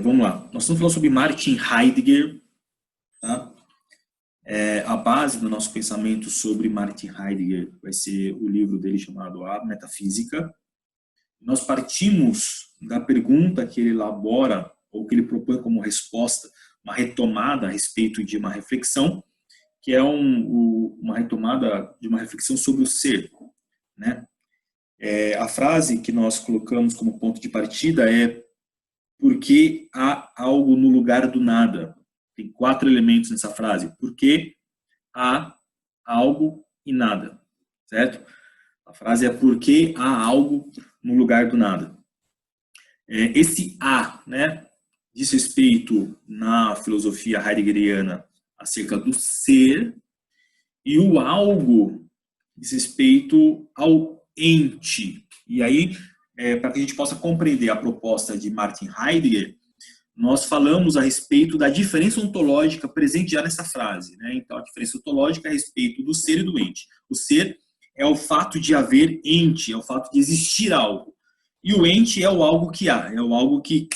Vamos lá. Nós estamos falando sobre Martin Heidegger, tá? A base do nosso pensamento sobre Martin Heidegger vai ser o livro dele chamado A Metafísica. Nós partimos da pergunta que ele elabora, ou que ele propõe como resposta, uma retomada a respeito de uma reflexão, que é uma retomada de uma reflexão sobre o ser, né? A frase que nós colocamos como ponto de partida é: porque há algo no lugar do nada. Tem 4 elementos nessa frase. Porque há algo e nada. Certo? A frase é: porque há algo no lugar do nada. Esse há, né, diz respeito na filosofia heideggeriana acerca do ser, e o algo diz respeito ao ente. E aí, para que a gente possa compreender a proposta de Martin Heidegger, nós falamos a respeito da diferença ontológica presente já nessa frase, né? Então, a diferença ontológica é a respeito do ser e do ente. O ser é o fato de haver ente, é o fato de existir algo. E o ente é o algo que há, é o algo que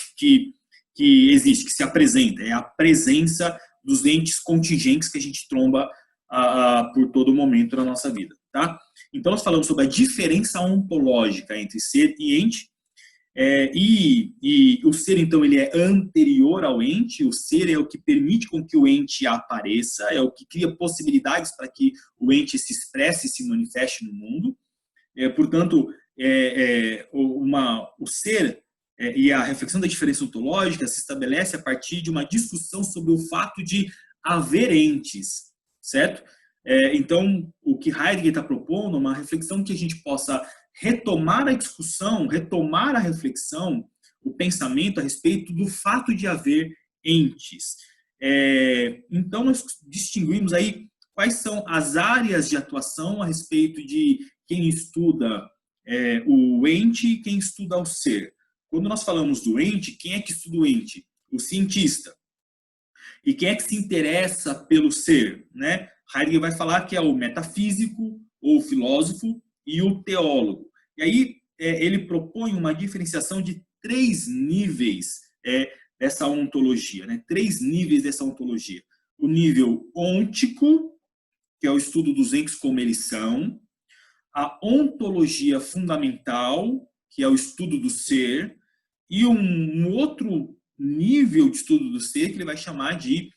existe, que se apresenta, é a presença dos entes contingentes que a gente tromba por todo momento na nossa vida, tá? Então, nós falamos sobre a diferença ontológica entre ser e ente. E o ser, então, ele é anterior ao ente. O ser é o que permite com que o ente apareça, é o que cria possibilidades para que o ente se expresse e se manifeste no mundo. Portanto, o ser e a reflexão da diferença ontológica se estabelece a partir de uma discussão sobre o fato de haver entes, certo? Então, o que Heidegger está propondo é uma reflexão que a gente possa retomar a discussão, retomar a reflexão, o pensamento a respeito do fato de haver entes. Então, nós distinguimos aí quais são as áreas de atuação a respeito de quem estuda o ente e quem estuda o ser. Quando nós falamos do ente, quem é que estuda o ente? O cientista. E quem é que se interessa pelo ser, né? Heidegger vai falar que é o metafísico, ou o filósofo, e o teólogo. E aí ele propõe uma diferenciação de 3 níveis dessa ontologia, né? 3 níveis dessa ontologia. O nível ôntico, que é o estudo dos entes como eles são. A ontologia fundamental, que é o estudo do ser. E um outro nível de estudo do ser que ele vai chamar de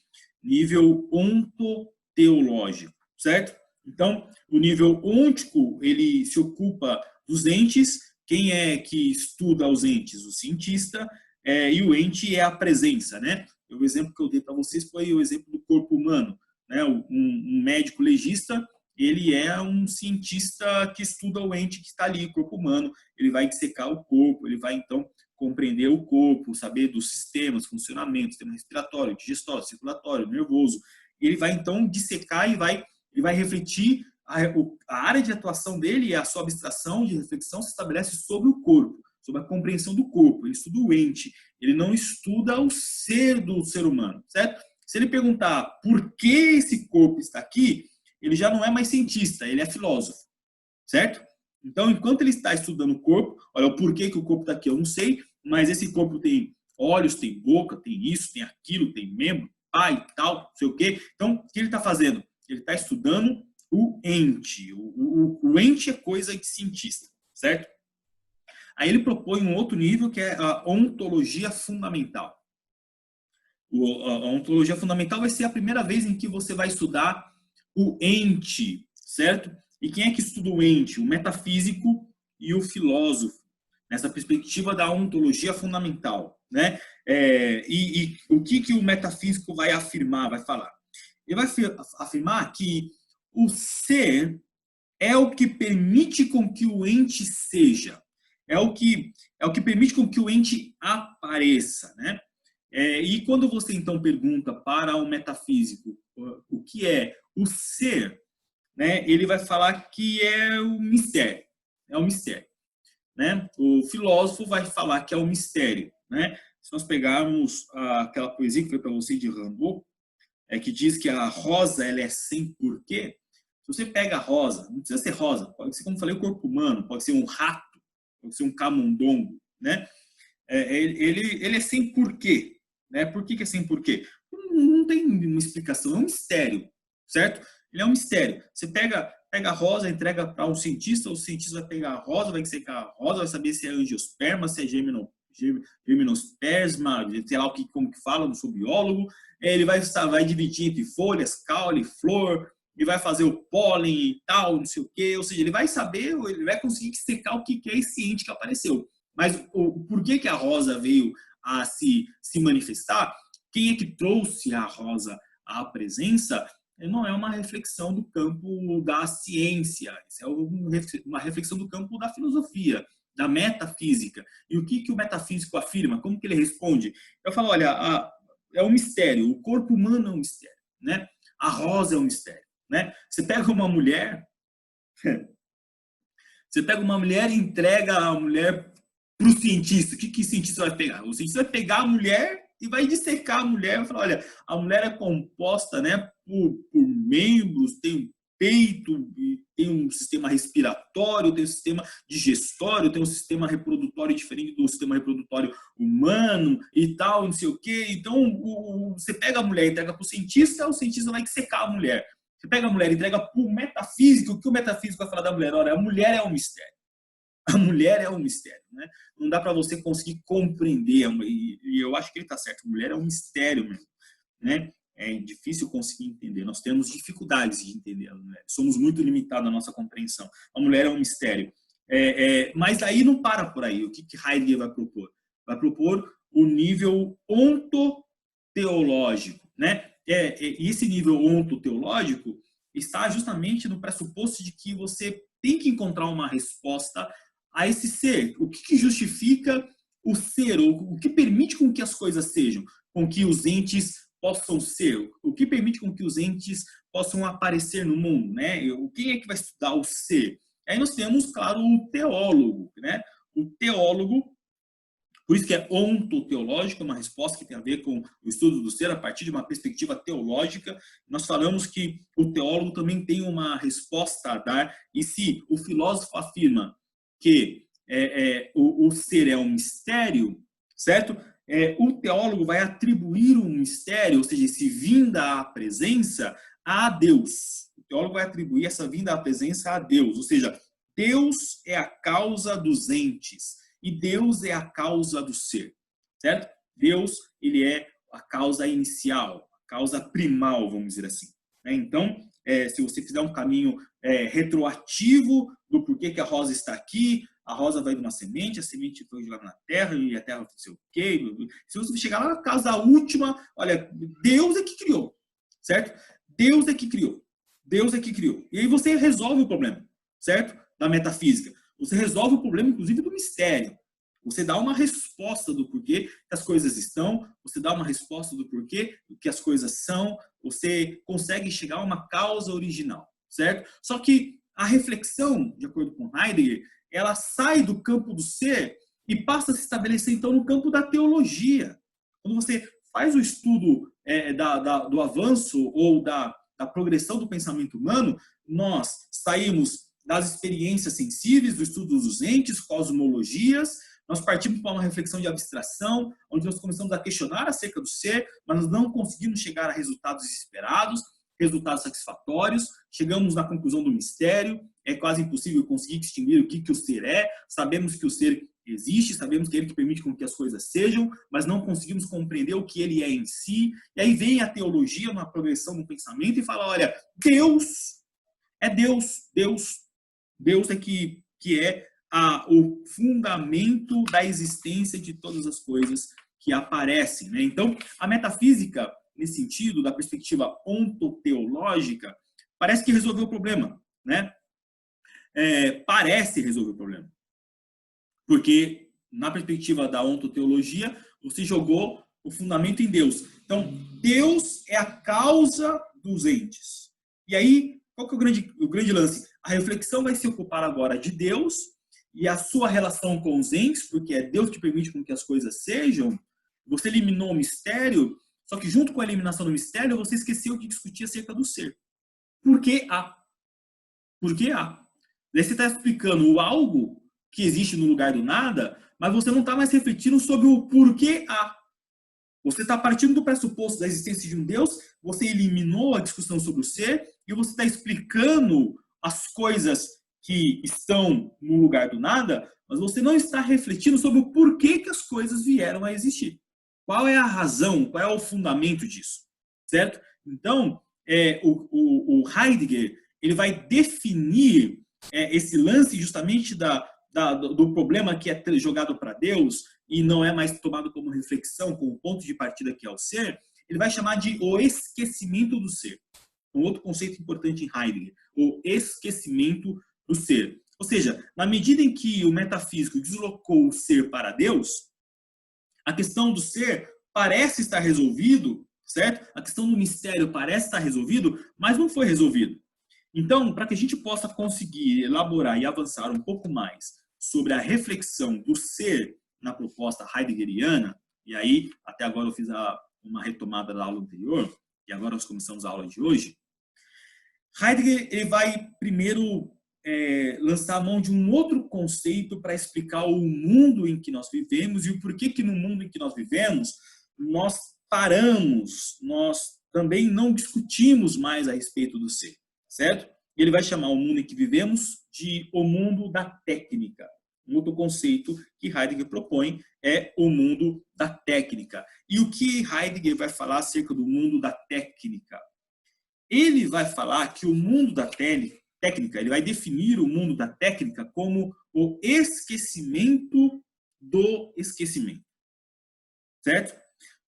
nível ontoteológico, certo? Então, o nível ôntico, ele se ocupa dos entes. Quem é que estuda os entes? O cientista. E o ente é a presença, né? O exemplo que eu dei para vocês foi o exemplo do corpo humano, né? Um médico legista, ele é um cientista que estuda o ente que está ali, o corpo humano. Ele vai dissecar o corpo, ele vai, então, compreender o corpo, saber dos sistemas, funcionamento, sistema respiratório, digestório, circulatório, nervoso. Ele vai, então, dissecar e ele vai refletir. A área de atuação dele, a sua abstração de reflexão, se estabelece sobre o corpo, sobre a compreensão do corpo. Ele estuda o ente, ele não estuda o ser do ser humano, certo? Se ele perguntar por que esse corpo está aqui, ele já não é mais cientista, ele é filósofo, certo? Então, enquanto ele está estudando o corpo, olha, o porquê que o corpo está aqui eu não sei, mas esse corpo tem olhos, tem boca, tem isso, tem aquilo, tem membro, pai, tal, não sei o quê. Então, o que ele está fazendo? Ele está estudando o ente. O ente é coisa de cientista, certo? Aí ele propõe um outro nível, que é a ontologia fundamental. A ontologia fundamental vai ser a primeira vez em que você vai estudar o ente, certo? E quem é que estuda o ente? O metafísico e o filósofo, nessa perspectiva da ontologia fundamental, né? E o que o metafísico vai afirmar, vai falar? Ele vai afirmar que o ser é o que permite com que o ente seja, é o que permite com que o ente apareça, né? E quando você, então, pergunta para o metafísico o que é o ser, né, ele vai falar que é o mistério. É o mistério. Né? O filósofo vai falar que é o mistério. Né? Se nós pegarmos aquela poesia que foi para você de Rimbaud, que diz que a rosa ela é sem porquê. Se você pega a rosa, não precisa ser rosa, pode ser, como falei, o corpo humano, pode ser um rato, pode ser um camundongo, né? Ele é sem porquê. Né? Por que é sem porquê? Não tem uma explicação, é um mistério, certo? Ele é um mistério. Você pega a rosa, entrega para um cientista, o cientista vai pegar a rosa, vai secar a rosa, vai saber se é angiosperma, se é gimnosperma, sei lá como que fala, não sou biólogo. Ele vai dividir entre folhas, caule, flor, e vai fazer o pólen e tal, não sei o quê. Ou seja, ele vai saber, ele vai conseguir secar o que é esse ente que apareceu. Mas por que a rosa veio a se manifestar? Quem é que trouxe a rosa à presença? Não é uma reflexão do campo da ciência, isso é uma reflexão do campo da filosofia, da metafísica. E o que o metafísico afirma? Como que ele responde? Eu falo, olha, é um mistério, o corpo humano é um mistério, né? A rosa é um mistério, né? Você pega uma mulher e entrega a mulher para o cientista. O que o cientista vai pegar? O cientista vai pegar a mulher e vai dissecar a mulher. Vai falar, olha, a mulher é composta, né, por membros, tem um peito, tem um sistema respiratório, tem um sistema digestório, tem um sistema reprodutório diferente do sistema reprodutório humano e tal, não sei o quê. Então, você pega a mulher e entrega para o cientista vai dissecar a mulher. Você pega a mulher e entrega para o metafísico, o que o metafísico vai falar da mulher? Olha, a mulher é um mistério. A mulher é um mistério, né? Não dá para você conseguir compreender, e eu acho que ele está certo, a mulher é um mistério mesmo, né? É difícil conseguir entender, nós temos dificuldades de entender a mulher, somos muito limitados na nossa compreensão. A mulher é um mistério. Mas aí não para por aí. O que Heidegger vai propor? Vai propor o nível ontoteológico, né? E esse nível ontoteológico está justamente no pressuposto de que você tem que encontrar uma resposta a esse ser. O que justifica o ser, ou o que permite com que as coisas sejam, com que os entes possam ser, o que permite com que os entes possam aparecer no mundo, né? Quem é que vai estudar o ser? Aí nós temos, claro, o teólogo, né? O teólogo, por isso que é ontoteológico, é uma resposta que tem a ver com o estudo do ser a partir de uma perspectiva teológica. Nós falamos que o teólogo também tem uma resposta a dar, e se o filósofo afirma que o ser é um mistério, certo? O teólogo vai atribuir um mistério, ou seja, esse vinda à presença, a Deus. O teólogo vai atribuir essa vinda à presença a Deus, ou seja, Deus é a causa dos entes e Deus é a causa do ser, certo? Deus, ele é a causa inicial, a causa primal, vamos dizer assim. Então, se você fizer um caminho retroativo do porquê que a rosa está aqui, a rosa vai de uma semente, a semente foi jogada na terra e a terra não sei o quê. Se você chegar lá na causa última, olha, Deus é que criou, certo? Deus é que criou. Deus é que criou. E aí você resolve o problema, certo? Da metafísica. Você resolve o problema, inclusive, do mistério. Você dá uma resposta do porquê que as coisas estão, você dá uma resposta do porquê que as coisas são, você consegue chegar a uma causa original, certo? Só que a reflexão, de acordo com Heidegger, ela sai do campo do ser e passa a se estabelecer, então, no campo da teologia. Quando você faz o estudo do avanço ou da progressão do pensamento humano, nós saímos das experiências sensíveis, do estudo dos entes, cosmologias, nós partimos para uma reflexão de abstração, onde nós começamos a questionar acerca do ser, mas nós não conseguimos chegar a resultados esperados, resultados satisfatórios, chegamos na conclusão do mistério, é quase impossível conseguir distinguir o que o ser é, sabemos que o ser existe, sabemos que é ele que permite com que as coisas sejam, mas não conseguimos compreender o que ele é em si, e aí vem a teologia, uma progressão no pensamento, e fala, olha, Deus é Deus, Deus é que é o fundamento da existência de todas as coisas que aparecem, né? Então, a metafísica, nesse sentido, da perspectiva ontoteológica, parece que resolveu o problema, né? Parece resolver o problema. Porque, na perspectiva da ontoteologia, você jogou o fundamento em Deus. Então, Deus é a causa dos entes. E aí, qual que é o grande lance? A reflexão vai se ocupar agora de Deus e a sua relação com os entes, porque é Deus que permite com que as coisas sejam. Você eliminou o mistério, só que junto com a eliminação do mistério, você esqueceu de discutir acerca do ser. Por que há? Por que há? Daí você está explicando o algo, que existe no lugar do nada, mas você não está mais refletindo sobre o porquê há. Você está partindo do pressuposto da existência de um Deus, você eliminou a discussão sobre o ser e você está explicando as coisas que estão no lugar do nada, mas você não está refletindo sobre o porquê que as coisas vieram a existir. Qual é a razão, qual é o fundamento disso, certo? Então, o Heidegger ele vai definir esse lance justamente do problema que é jogado para Deus e não é mais tomado como reflexão, como ponto de partida que é o ser, ele vai chamar de o esquecimento do ser. Um outro conceito importante em Heidegger, o esquecimento do ser. Ou seja, na medida em que o metafísico deslocou o ser para Deus, a questão do ser parece estar resolvido, certo? A questão do mistério parece estar resolvido, mas não foi resolvido. Então, para que a gente possa conseguir elaborar e avançar um pouco mais sobre a reflexão do ser na proposta heideggeriana, e aí, até agora eu fiz uma retomada da aula anterior, e agora nós começamos a aula de hoje, Heidegger ele vai primeiro lançar a mão de um outro conceito para explicar o mundo em que nós vivemos e o porquê que no mundo em que nós vivemos nós paramos, nós também não discutimos mais a respeito do ser, certo? Ele vai chamar o mundo em que vivemos de o mundo da técnica. Um outro conceito que Heidegger propõe é o mundo da técnica. E o que Heidegger vai falar acerca do mundo da técnica? Ele vai falar que o mundo da técnica, ele vai definir o mundo da técnica como o esquecimento do esquecimento. Certo?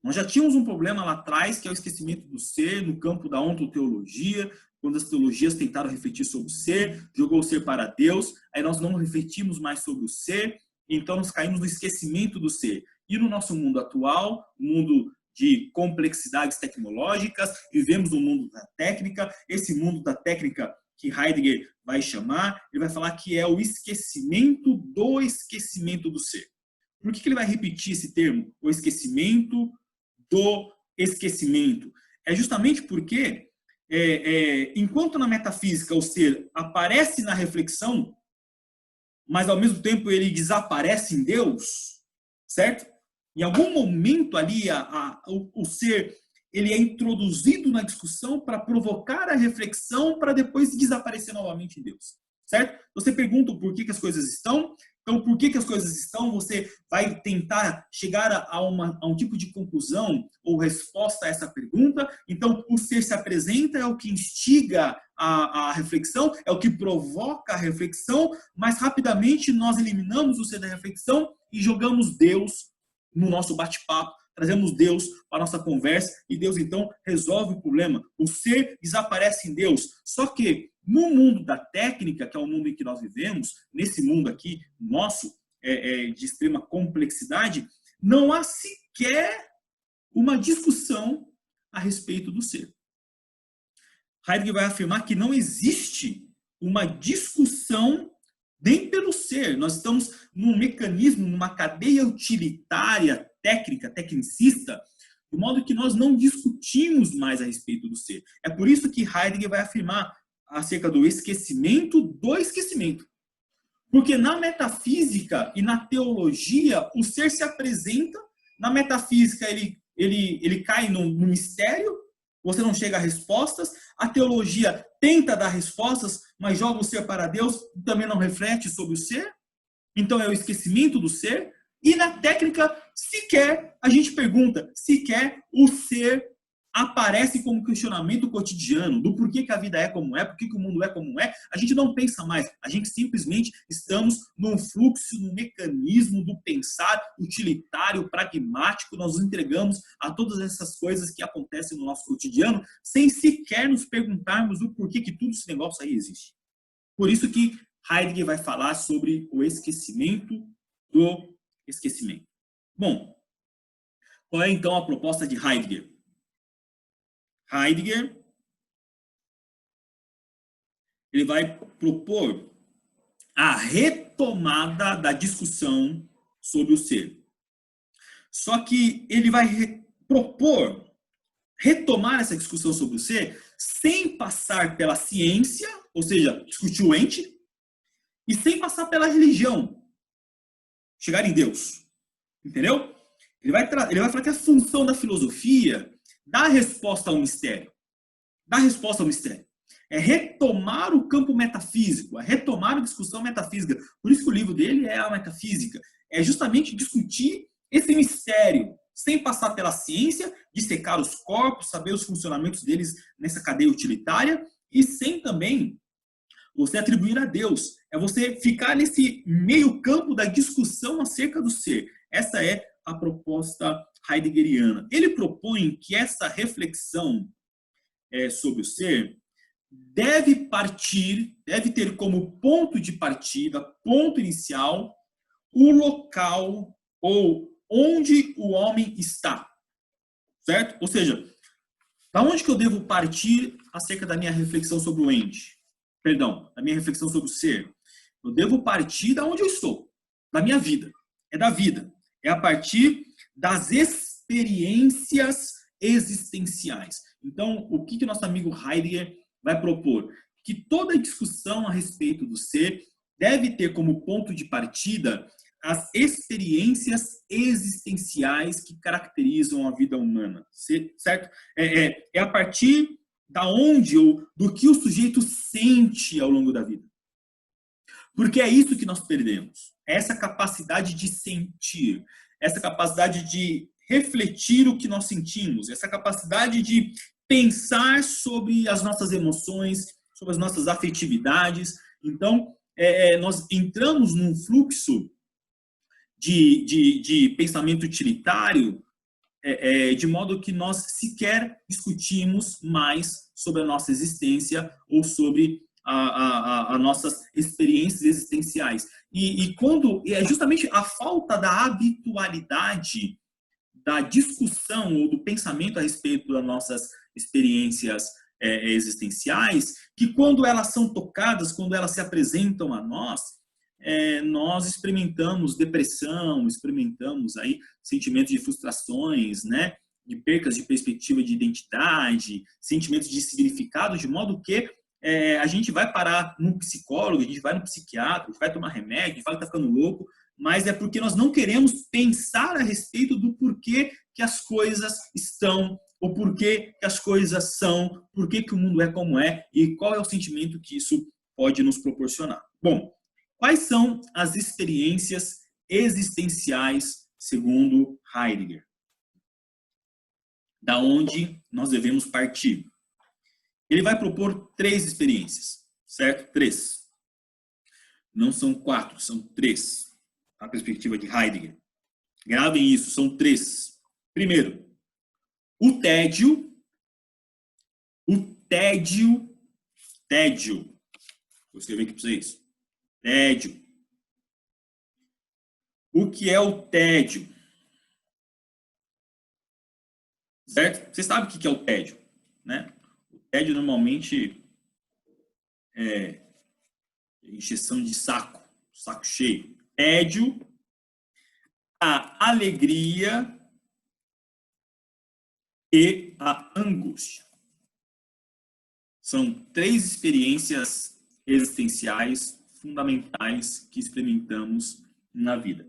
Nós já tínhamos um problema lá atrás, que é o esquecimento do ser, no campo da ontoteologia, quando as teologias tentaram refletir sobre o ser, jogou o ser para Deus, aí nós não refletimos mais sobre o ser, então nós caímos no esquecimento do ser. E no nosso mundo atual, mundo de complexidades tecnológicas, vivemos no mundo da técnica, esse mundo da técnica que Heidegger vai chamar, ele vai falar que é o esquecimento do ser. Por que ele vai repetir esse termo? O esquecimento do esquecimento. É justamente porque, enquanto na metafísica o ser aparece na reflexão, mas ao mesmo tempo ele desaparece em Deus, certo? Em algum momento ali o ser ele é introduzido na discussão para provocar a reflexão para depois desaparecer novamente em Deus, certo? Você pergunta por que as coisas estão, então por que as coisas estão, você vai tentar chegar a um tipo de conclusão ou resposta a essa pergunta, então o ser se apresenta, é o que instiga a reflexão, é o que provoca a reflexão, mas rapidamente nós eliminamos o ser da reflexão e jogamos Deus no nosso bate-papo, trazemos Deus para a nossa conversa e Deus então resolve o problema. O ser desaparece em Deus. Só que no mundo da técnica, que é o mundo em que nós vivemos, nesse mundo aqui nosso, de extrema complexidade, não há sequer uma discussão a respeito do ser. Heidegger vai afirmar que não existe uma discussão nem pelo ser. Nós estamos num mecanismo, numa cadeia utilitária, técnica, tecnicista, de modo que nós não discutimos mais a respeito do ser. É por isso que Heidegger vai afirmar acerca do esquecimento do esquecimento. Porque na metafísica e na teologia, o ser se apresenta, na metafísica ele cai no mistério, você não chega a respostas, a teologia tenta dar respostas, mas joga o ser para Deus e também não reflete sobre o ser. Então é o esquecimento do ser. E na técnica, sequer, a gente pergunta, sequer o ser aparece como questionamento cotidiano do porquê que a vida é como é, porquê que o mundo é como é. A gente não pensa mais, a gente simplesmente estamos num fluxo, num mecanismo do pensar utilitário, pragmático. Nós nos entregamos a todas essas coisas que acontecem no nosso cotidiano sem sequer nos perguntarmos o porquê que tudo esse negócio aí existe. Por isso que Heidegger vai falar sobre o esquecimento do esquecimento. Bom, qual é então a proposta de Heidegger? Heidegger ele vai propor a retomada da discussão sobre o ser. Só que ele vai propor retomar essa discussão sobre o ser sem passar pela ciência, ou seja, discutir o ente, e sem passar pela religião, chegar em Deus. Entendeu? Ele vai falar que a função da filosofia dá resposta ao mistério. Dá resposta ao mistério. É retomar o campo metafísico, é retomar a discussão metafísica. Por isso que o livro dele é a metafísica. É justamente discutir esse mistério, sem passar pela ciência, dissecar os corpos, saber os funcionamentos deles nessa cadeia utilitária, e sem também você atribuir a Deus. É você ficar nesse meio campo da discussão acerca do ser. Essa é a proposta heideggeriana. Ele propõe que essa reflexão sobre o ser deve ter como ponto de partida, ponto inicial, o local ou onde o homem está, certo? Ou seja, da onde que eu devo partir acerca da minha reflexão sobre o ente? Perdão, da minha reflexão sobre o ser. Eu devo partir da onde eu estou, da minha vida. É da vida. É a partir das experiências existenciais. Então, o que nosso amigo Heidegger vai propor? Que toda discussão a respeito do ser deve ter como ponto de partida as experiências existenciais que caracterizam a vida humana, certo? É a partir da onde ou do que o sujeito sente ao longo da vida. Porque é isso que nós perdemos. Essa capacidade de sentir, essa capacidade de refletir o que nós sentimos, essa capacidade de pensar sobre as nossas emoções, sobre as nossas afetividades. Então, nós entramos num fluxo de pensamento utilitário, de modo que nós sequer discutimos mais sobre a nossa existência ou sobre as nossas experiências existenciais. E é justamente a falta da habitualidade da discussão ou do pensamento a respeito das nossas experiências existenciais, que quando elas são tocadas, quando elas se apresentam a nós, nós experimentamos depressão, experimentamos aí sentimentos de frustrações, né, de percas de perspectiva de identidade, sentimentos de significado, de modo que a gente vai parar num psicólogo, a gente vai no psiquiatra, a gente vai tomar remédio, a gente fala que está ficando louco, mas é porque nós não queremos pensar a respeito do porquê que as coisas estão, ou porquê que as coisas são, porquê que o mundo é como é e qual é o sentimento que isso pode nos proporcionar. Bom, quais são as experiências existenciais segundo Heidegger? Da onde nós devemos partir? Ele vai propor 3 experiências, certo? 3. Não são 4, são 3. A perspectiva de Heidegger. Gravem isso, são 3. Primeiro, o tédio. O tédio. Vou escrever aqui para vocês. Tédio. O que é o tédio? Certo? Você sabe o que é o tédio, né? O tédio normalmente é encheção de saco cheio. Tédio, a alegria e a angústia. São 3 experiências existenciais fundamentais que experimentamos na vida.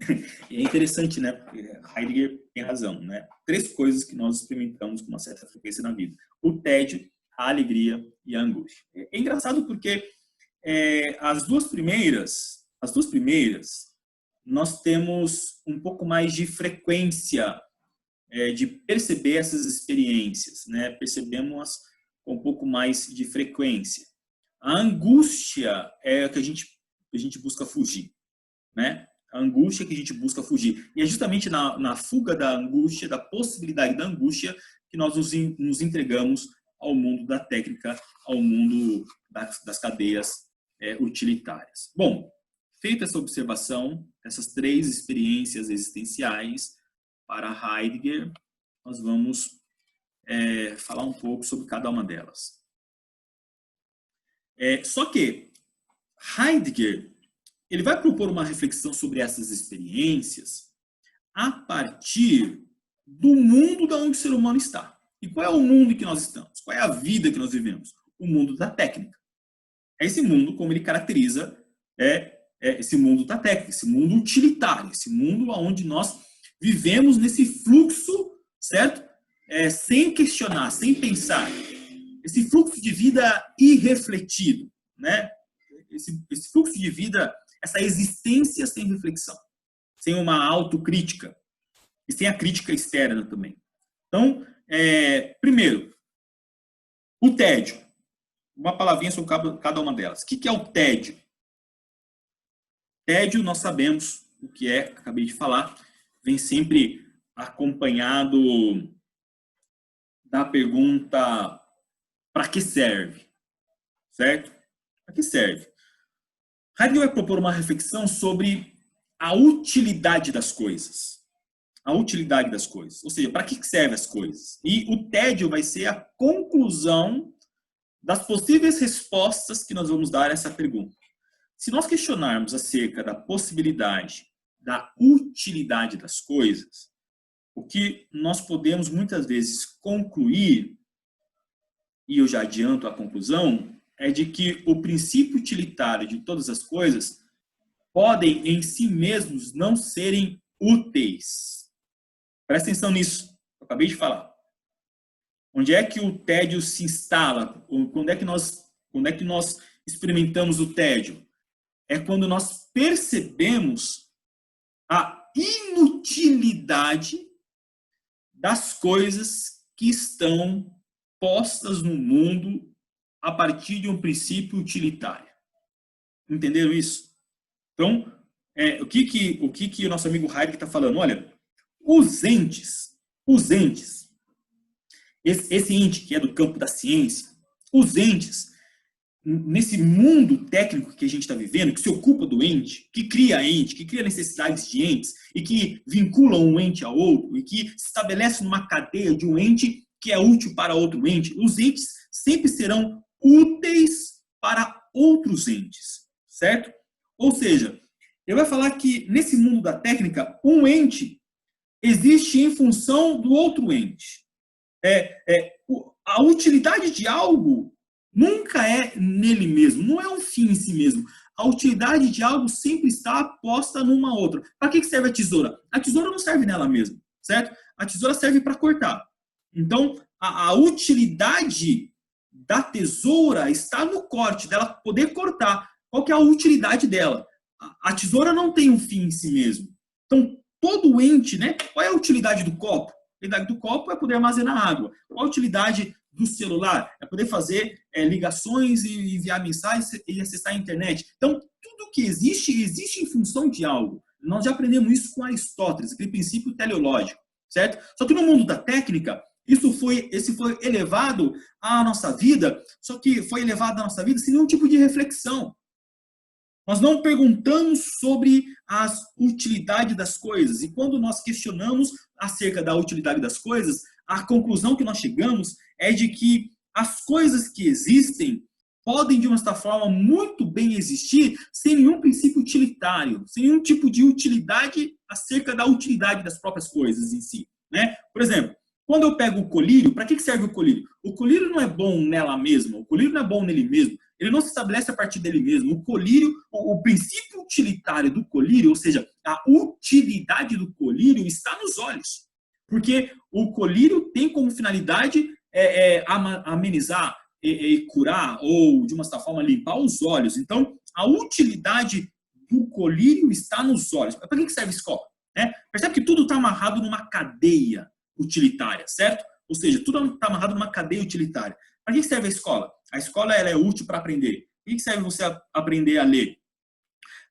E é interessante, né? Porque Heidegger tem razão, né? 3 coisas que nós experimentamos com uma certa frequência na vida: o tédio, a alegria e a angústia. É engraçado porque as duas primeiras, nós temos um pouco mais de frequência de perceber essas experiências, né? Percebemos com um pouco mais de frequência. A angústia é a que a gente busca fugir, né? A angústia que a gente busca fugir. E é justamente na fuga da angústia, da possibilidade da angústia, que nós nos entregamos ao mundo da técnica, ao mundo das cadeias utilitárias. Bom, feita essa observação, essas 3 experiências existenciais para Heidegger, nós vamos falar um pouco sobre cada uma delas. Só que Heidegger ele vai propor uma reflexão sobre essas experiências a partir do mundo da onde o ser humano está. E qual é o mundo em que nós estamos? Qual é a vida que nós vivemos? O mundo da técnica. É esse mundo, como ele caracteriza esse mundo da técnica, esse mundo utilitário, esse mundo onde nós vivemos nesse fluxo, certo? Sem questionar, sem pensar. Esse fluxo de vida irrefletido, né? Esse fluxo de vida, essa existência sem reflexão, sem uma autocrítica e sem a crítica externa também. Então, primeiro, o tédio. Uma palavrinha sobre cada uma delas. O que é o tédio? Tédio, nós sabemos o que é, acabei de falar, vem sempre acompanhado da pergunta: para que serve? Certo? Para que serve? Heidegger vai propor uma reflexão sobre a utilidade das coisas. A utilidade das coisas. Ou seja, para que servem as coisas? E o tédio vai ser a conclusão das possíveis respostas que nós vamos dar a essa pergunta. Se nós questionarmos acerca da possibilidade da utilidade das coisas, o que nós podemos muitas vezes concluir, e eu já adianto a conclusão, é de que o princípio utilitário de todas as coisas podem em si mesmos não serem úteis. Presta atenção nisso, eu acabei de falar. Onde é que o tédio se instala? Quando é que nós experimentamos o tédio? É quando nós percebemos a inutilidade das coisas que estão postas no mundo a partir de um princípio utilitário. Entenderam isso? Então, o que o nosso amigo Heidegger está falando? Olha, os entes, esse ente que é do campo da ciência, os entes, nesse mundo técnico que a gente está vivendo, que se ocupa do ente, que cria necessidades de entes e que vincula um ente ao outro e que se estabelece numa cadeia de um ente que é útil para outro ente, os entes sempre serão úteis para outros entes, certo? Ou seja, ele vai falar que nesse mundo da técnica, um ente existe em função do outro ente. A utilidade de algo nunca é nele mesmo, não é um fim em si mesmo. A utilidade de algo sempre está posta numa outra. Para que serve a tesoura? A tesoura não serve nela mesma, certo? A tesoura serve para cortar. Então, a utilidade da tesoura está no corte, dela poder cortar. Qual que é a utilidade dela? A tesoura não tem um fim em si mesmo. Então, todo ente, né? Qual é a utilidade do copo? A utilidade do copo é poder armazenar água. Qual a utilidade do celular? É poder fazer ligações e enviar mensagens e acessar a internet. Então, tudo que existe em função de algo. Nós já aprendemos isso com Aristóteles, aquele princípio teleológico, certo? Só que no mundo da técnica, esse foi elevado à nossa vida, só que foi elevado à nossa vida sem nenhum tipo de reflexão. Nós não perguntamos sobre a utilidade das coisas. E quando nós questionamos acerca da utilidade das coisas, a conclusão que nós chegamos é de que as coisas que existem podem, de uma certa forma, muito bem existir sem nenhum princípio utilitário, sem nenhum tipo de utilidade acerca da utilidade das próprias coisas em si, né? Por exemplo, quando eu pego o colírio, para que serve o colírio? O colírio não é bom nela mesma, o colírio não é bom nele mesmo, ele não se estabelece a partir dele mesmo. O colírio, o princípio utilitário do colírio, ou seja, a utilidade do colírio está nos olhos. Porque o colírio tem como finalidade amenizar e curar, ou de uma certa forma limpar os olhos. Então, a utilidade do colírio está nos olhos. Para que serve a escola? Percebe que tudo está amarrado numa cadeia utilitária, certo? Ou seja, tudo está amarrado numa cadeia utilitária. Para que serve a escola? A escola ela é útil para aprender. Para que serve você aprender a ler?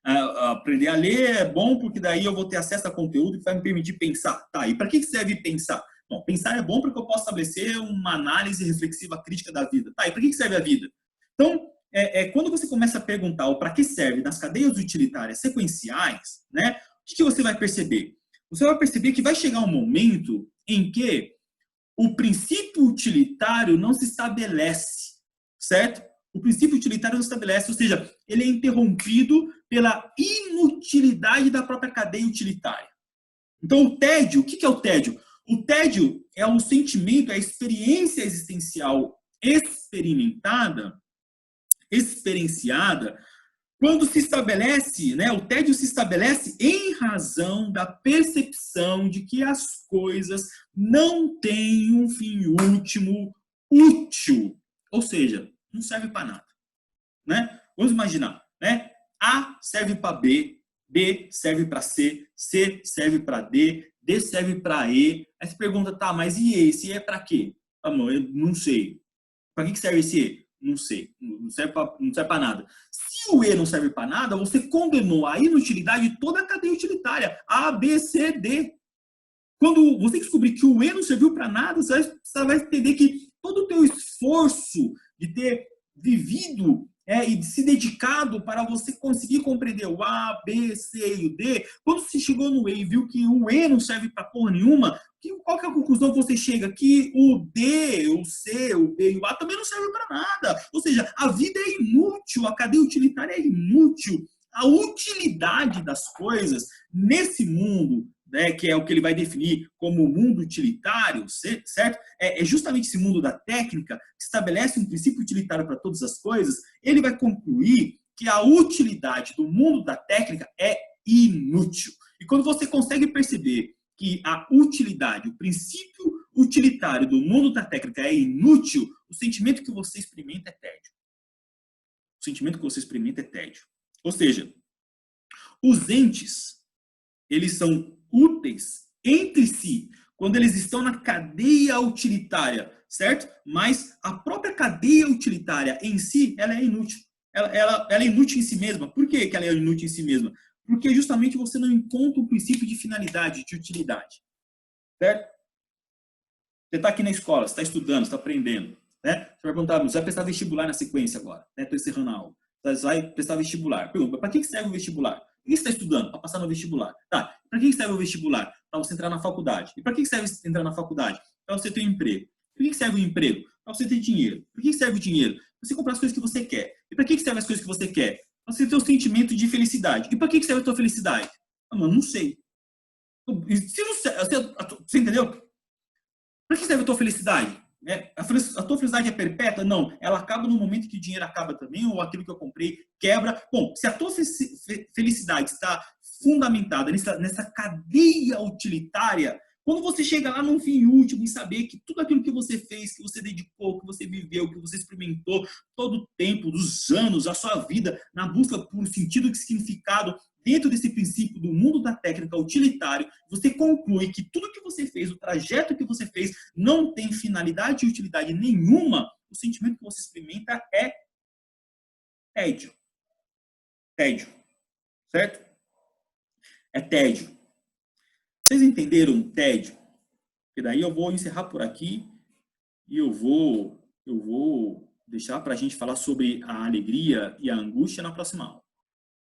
Aprender a ler é bom porque daí eu vou ter acesso a conteúdo que vai me permitir pensar. Tá, e para que serve pensar? Bom, pensar é bom porque eu posso estabelecer uma análise reflexiva crítica da vida. Tá, e para que serve a vida? Então, quando você começa a perguntar o para que serve nas cadeias utilitárias sequenciais, né, o que você vai perceber? Você vai perceber que vai chegar um momento em que o princípio utilitário não se estabelece, certo? O princípio utilitário não se estabelece, ou seja, ele é interrompido pela inutilidade da própria cadeia utilitária. Então, o tédio, o que é o tédio? O tédio é um sentimento, é a experiência existencial experienciada, Quando se estabelece, né, o tédio se estabelece em razão da percepção de que as coisas não têm um fim último útil, ou seja, não serve para nada, né? Vamos imaginar, né? A serve para B, B serve para C, C serve para D, D serve para E. Aí você pergunta, tá, mas e esse é para quê? Ah, não, eu não sei. Para que serve esse E? Não sei. Não serve para nada. Se o E não serve para nada, você condenou a inutilidade toda a cadeia utilitária. A, B, C, D. Quando você descobrir que o E não serviu para nada, você vai entender que todo o teu esforço de ter vivido e de se dedicado para você conseguir compreender o A, B, C e o D, quando você chegou no E e viu que o E não serve para porra nenhuma, qual que é a conclusão que você chega? Que o D, o C, o B e o A também não servem para nada. Ou seja, a vida é inútil, a cadeia utilitária é inútil. A utilidade das coisas nesse mundo, né, que é o que ele vai definir como mundo utilitário, certo? É justamente esse mundo da técnica que estabelece um princípio utilitário para todas as coisas. Ele vai concluir que a utilidade do mundo da técnica é inútil. E quando você consegue perceber que a utilidade, o princípio utilitário do mundo da técnica é inútil, o sentimento que você experimenta é tédio. O sentimento que você experimenta é tédio. Ou seja, os entes, eles são úteis entre si quando eles estão na cadeia utilitária, certo? Mas a própria cadeia utilitária em si, ela é inútil. Ela é inútil em si mesma. Por que ela é inútil em si mesma? Porque justamente você não encontra o princípio de finalidade, de utilidade. Certo? Você está aqui na escola, você está estudando, você está aprendendo. Né? Você vai perguntar, você vai prestar vestibular na sequência agora. Estou encerrando a aula. Você vai prestar vestibular. Pergunta, para que serve o vestibular? Por que você está estudando? Para passar no vestibular. Tá, para que serve o vestibular? Para você entrar na faculdade. E para que serve entrar na faculdade? Para você ter um emprego. Para que serve o emprego? Para você ter dinheiro. Para que serve o dinheiro? Para você comprar as coisas que você quer. E para que serve as coisas que você quer? Para você ter um sentimento de felicidade. E para que serve a tua felicidade? Ah, mano, não sei. Se não, você entendeu? Para que serve a tua felicidade? A tua felicidade é perpétua? Não. Ela acaba no momento que o dinheiro acaba também, ou aquilo que eu comprei quebra. Bom, se a tua felicidade está fundamentada nessa cadeia utilitária, quando você chega lá no fim último e saber que tudo aquilo que você fez, que você dedicou, que você viveu, que você experimentou todo o tempo, dos anos, a sua vida, na busca por sentido e significado, dentro desse princípio do mundo da técnica utilitário, você conclui que tudo que você fez, o trajeto que você fez, não tem finalidade e utilidade nenhuma, o sentimento que você experimenta é tédio. Tédio. Certo? É tédio. Vocês entenderam tédio? E daí eu vou encerrar por aqui e eu vou deixar para a gente falar sobre a alegria e a angústia na próxima aula.